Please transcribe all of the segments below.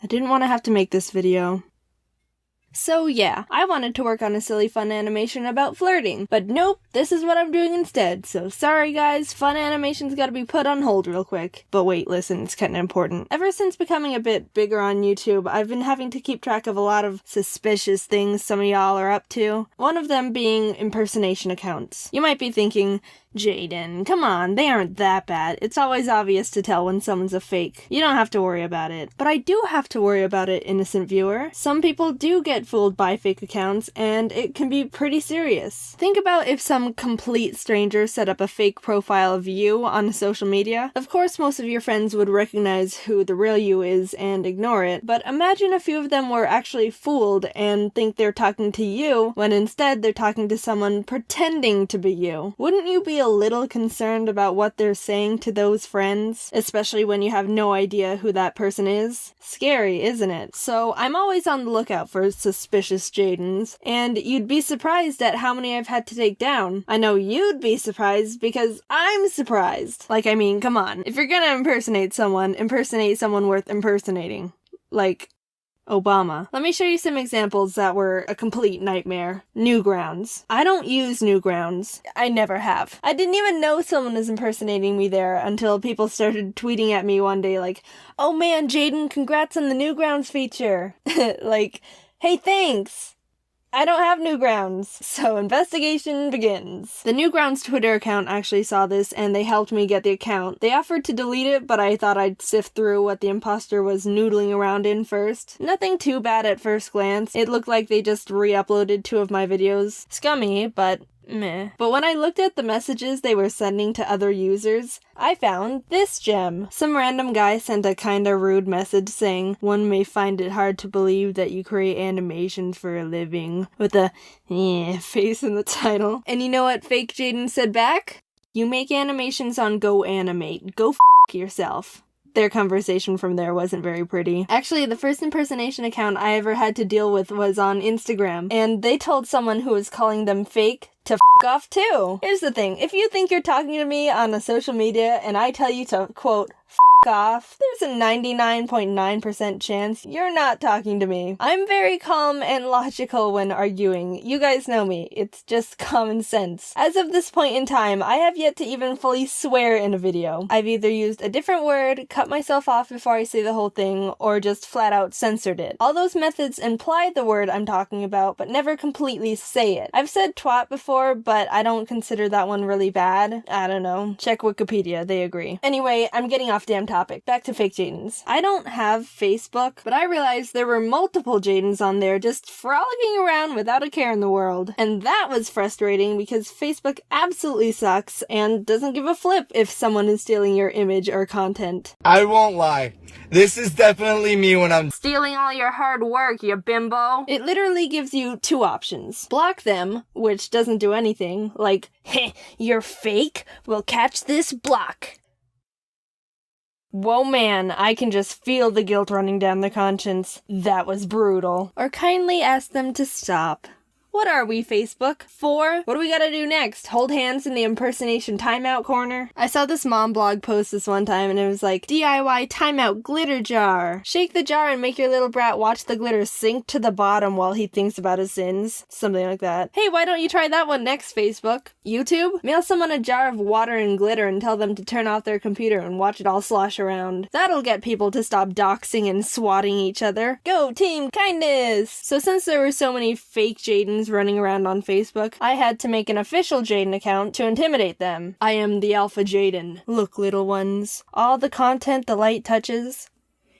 I didn't want to have to make this video. So yeah, I wanted to work on a silly fun animation about flirting, but nope, this is what I'm doing instead, so sorry guys, fun animation's gotta be put on hold real quick. But wait, listen, it's kinda important. Ever since becoming a bit bigger on YouTube, I've been having to keep track of a lot of suspicious things some of y'all are up to. One of them being impersonation accounts. You might be thinking, Jaden, come on, they aren't that bad. It's always obvious to tell when someone's a fake. You don't have to worry about it. But I do have to worry about it, innocent viewer. Some people do get fooled by fake accounts, and it can be pretty serious. Think about if some complete stranger set up a fake profile of you on social media. Of course, most of your friends would recognize who the real you is and ignore it, but imagine a few of them were actually fooled and think they're talking to you, when instead they're talking to someone pretending to be you. Wouldn't you be a little concerned about what they're saying to those friends, especially when you have no idea who that person is? Scary, isn't it? So I'm always on the lookout for suspicious Jadens, and you'd be surprised at how many I've had to take down. I know you'd be surprised because I'm surprised. Like, I mean, come on. If you're gonna impersonate someone worth impersonating. Like Obama. Let me show you some examples that were a complete nightmare. Newgrounds. I don't use Newgrounds. I never have. I didn't even know someone was impersonating me there until people started tweeting at me one day like, oh man, Jaden, congrats on the Newgrounds feature. Like, hey, thanks. I don't have Newgrounds, so investigation begins. The Newgrounds Twitter account actually saw this and they helped me get the account. They offered to delete it, but I thought I'd sift through what the imposter was noodling around in first. Nothing too bad at first glance. It looked like they just re-uploaded 2 of my videos. Scummy, but meh. But when I looked at the messages they were sending to other users, I found this gem. Some random guy sent a kinda rude message saying, one may find it hard to believe that you create animations for a living, with a face in the title. And you know what fake Jaden said back? You make animations on Go Animate. Go f*** yourself. Their conversation from there wasn't very pretty. Actually, the first impersonation account I ever had to deal with was on Instagram, and they told someone who was calling them fake to f*** off too. Here's the thing, if you think you're talking to me on a social media and I tell you to, quote, f*** off, there's a 99.9% chance you're not talking to me. I'm very calm and logical when arguing. You guys know me. It's just common sense. As of this point in time, I have yet to even fully swear in a video. I've either used a different word, cut myself off before I say the whole thing, or just flat out censored it. All those methods imply the word I'm talking about, but never completely say it. I've said twat before, but I don't consider that one really bad. I don't know. Check Wikipedia, they agree. Anyway, I'm getting off damn topic. Back to fake Jadens. I don't have Facebook, but I realized there were multiple Jadens on there just frolicking around without a care in the world. And that was frustrating because Facebook absolutely sucks and doesn't give a flip if someone is stealing your image or content. I won't lie. This is definitely me when I'm stealing all your hard work, you bimbo. It literally gives you 2 options. Block them, which doesn't do anything, like, heh, you're fake, we'll catch this block. Whoa man, I can just feel the guilt running down their conscience. That was brutal. Or kindly ask them to stop. What are we, Facebook? 4? What do we gotta do next? Hold hands in the impersonation timeout corner? I saw this mom blog post this one time and it was like, DIY timeout glitter jar. Shake the jar and make your little brat watch the glitter sink to the bottom while he thinks about his sins. Something like that. Hey, why don't you try that one next, Facebook? YouTube? Mail someone a jar of water and glitter and tell them to turn off their computer and watch it all slosh around. That'll get people to stop doxing and swatting each other. Go team kindness! So since there were so many fake Jadens running around on Facebook, I had to make an official Jaden account to intimidate them. I am the Alpha Jaden. Look, little ones, all the content the light touches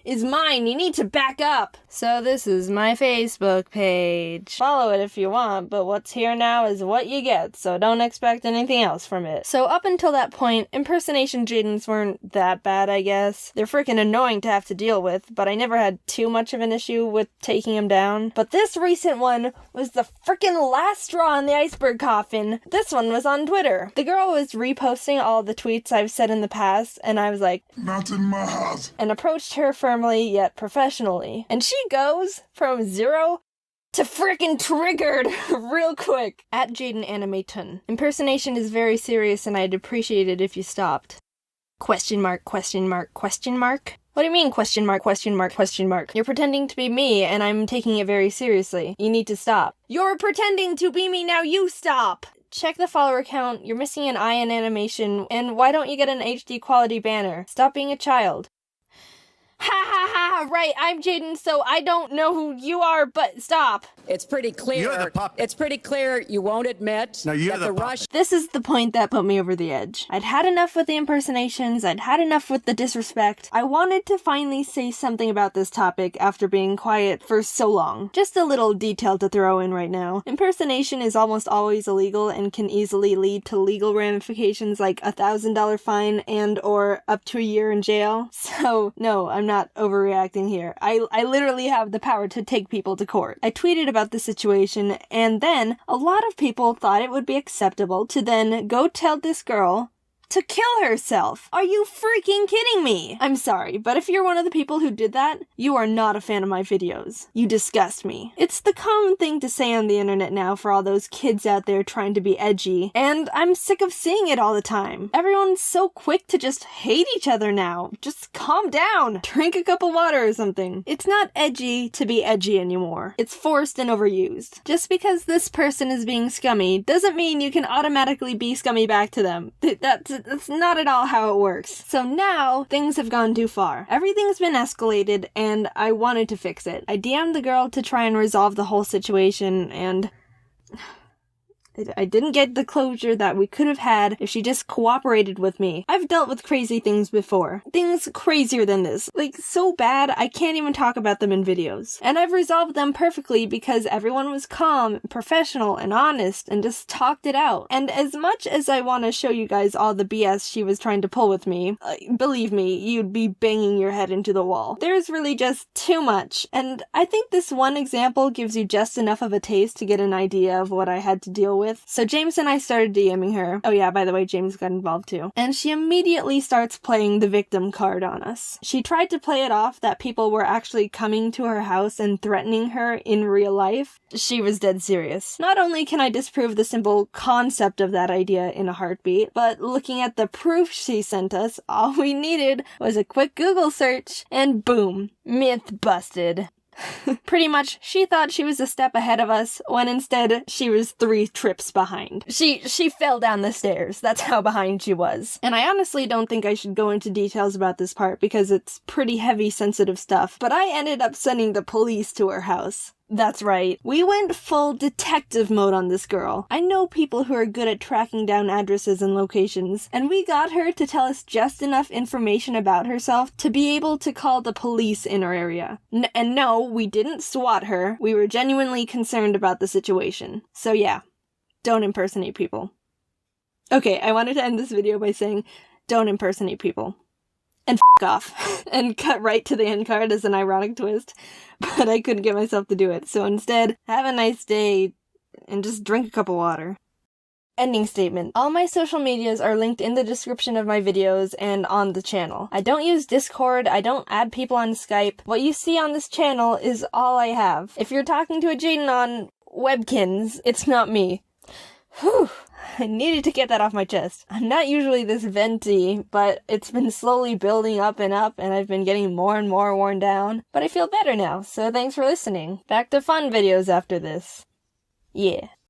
is mine. You need to back up. So this is my Facebook page. Follow it if you want, but what's here now is what you get, so don't expect anything else from it. So up until that point, impersonation Jadens weren't that bad, I guess. They're freaking annoying to have to deal with, but I never had too much of an issue with taking them down. But this recent one was the freaking last straw in the iceberg coffin. This one was on Twitter. The girl was reposting all the tweets I've said in the past, and I was like, not in my house, and approached her firmly yet professionally. And she goes from 0 to frickin' triggered real quick. At Jaden Animaton. Impersonation is very serious and I'd appreciate it if you stopped. Question mark, question mark, question mark? What do you mean, question mark, question mark, question mark? You're pretending to be me, and I'm taking it very seriously. You need to stop. You're pretending to be me, now you stop! Check the follower count, you're missing an eye in animation, and why don't you get an HD quality banner? Stop being a child. Ha ha ha, right, I'm Jaden, so I don't know who you are, but stop. It's pretty clear. You're the puppet. It's pretty clear you won't admit No, you're that the the puppet. rush. This is the point that put me over the edge. I'd had enough with the impersonations, I'd had enough with the disrespect. I wanted to finally say something about this topic after being quiet for so long. Just a little detail to throw in right now. Impersonation is almost always illegal and can easily lead to legal ramifications like a $1,000 fine and or up to a year in jail. So, no, I'm not overreacting here. I literally have the power to take people to court. I tweeted about the situation, and then a lot of people thought it would be acceptable to then go tell this girl to kill herself. Are you freaking kidding me? I'm sorry, but if you're one of the people who did that, you are not a fan of my videos. You disgust me. It's the common thing to say on the internet now for all those kids out there trying to be edgy, and I'm sick of seeing it all the time. Everyone's so quick to just hate each other now. Just calm down. Drink a cup of water or something. It's not edgy to be edgy anymore. It's forced and overused. Just because this person is being scummy doesn't mean you can automatically be scummy back to them. That's not at all how it works. So now, things have gone too far. Everything's been escalated, and I wanted to fix it. I DM'd the girl to try and resolve the whole situation, and I didn't get the closure that we could have had if she just cooperated with me. I've dealt with crazy things before. Things crazier than this. Like, so bad, I can't even talk about them in videos. And I've resolved them perfectly because everyone was calm, professional, and honest, and just talked it out. And as much as I want to show you guys all the BS she was trying to pull with me, believe me, you'd be banging your head into the wall. There's really just too much. And I think this one example gives you just enough of a taste to get an idea of what I had to deal with. So James and I started DMing her. Oh yeah, by the way, James got involved too. And she immediately starts playing the victim card on us. She tried to play it off that people were actually coming to her house and threatening her in real life. She was dead serious. Not only can I disprove the simple concept of that idea in a heartbeat, but looking at the proof she sent us, all we needed was a quick Google search, and boom, myth busted. Pretty much, she thought she was a step ahead of us, when instead, she was 3 trips behind. She fell down the stairs. That's how behind she was. And I honestly don't think I should go into details about this part because it's pretty heavy, sensitive stuff, but I ended up sending the police to her house. That's right. We went full detective mode on this girl. I know people who are good at tracking down addresses and locations, and we got her to tell us just enough information about herself to be able to call the police in our area. And no, we didn't swat her. We were genuinely concerned about the situation. So yeah, don't impersonate people. Okay, I wanted to end this video by saying, don't impersonate people. And f*** off. And cut right to the end card as an ironic twist. But I couldn't get myself to do it, so instead, have a nice day, and just drink a cup of water. Ending statement. All my social medias are linked in the description of my videos and on the channel. I don't use Discord, I don't add people on Skype. What you see on this channel is all I have. If you're talking to a Jaden on Webkins, it's not me. Whew. I needed to get that off my chest. I'm not usually this venti, but it's been slowly building up, and I've been getting more and more worn down. But I feel better now, so thanks for listening. Back to fun videos after this. Yeah.